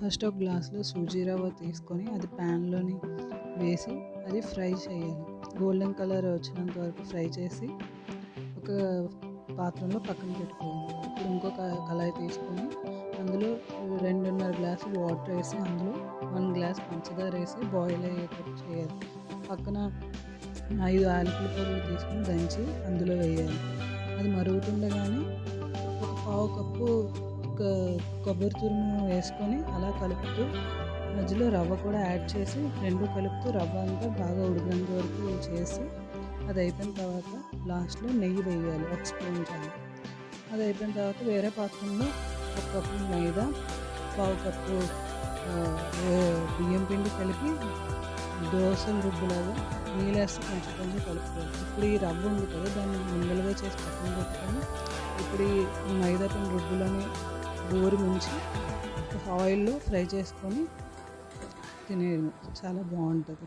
First ఒక గ్లాస్లో సూజీ రవ్వ తీసుకొని అది ప్యాన్లోని వేసి అది ఫ్రై చేయాలి. గోల్డెన్ కలర్ వచ్చినంత వరకు ఫ్రై చేసి ఒక పాత్రలో పక్కన పెట్టుకోవాలి. ఇప్పుడు ఇంకొక కళాయి తీసుకొని అందులో 2.5 గ్లాసులు వాటర్ వేసి అందులో 1 గ్లాస్ పంచదార వేసి బాయిల్ అయ్యేటట్టు చేయాలి. పక్కన 5 యాలకుల పొడులు తీసుకొని దంచి అందులో వేయాలి. అది మరుగుతుండగానే ఒక పావు కప్పు కొబ్బరి తురుము వేసుకొని అలా కలుపుతూ మధ్యలో రవ్వ కూడా యాడ్ చేసి రెండు కలుపుతూ రవ్వ అంతా బాగా ఉడికేంత వరకు చేసి అది అయిపోయిన తర్వాత లాస్ట్లో నెయ్యి వేయాలి, 1 స్పూన్ చాలు. అది అయిపోయిన తర్వాత వేరే పాత్రలో 1 కప్పు మైదా, పావు కప్పు బియ్యం పిండి కలిపి దోసలు రుబ్బులాగా నీళ్ళేస్తే కొంచెం కొంచెం కలుపుకోవాలి. ఇప్పుడు ఈ రవ్వ ఉంది కదా, దాన్ని ముందలుగా చేసి పక్కన పెట్టుకొని ఇప్పుడు ఈ మైదా పిండి రుబ్బులని గోరు ముంచి ఆయిల్లో ఫ్రై చేసుకొని తినేది చాలా బాగుంటుంది.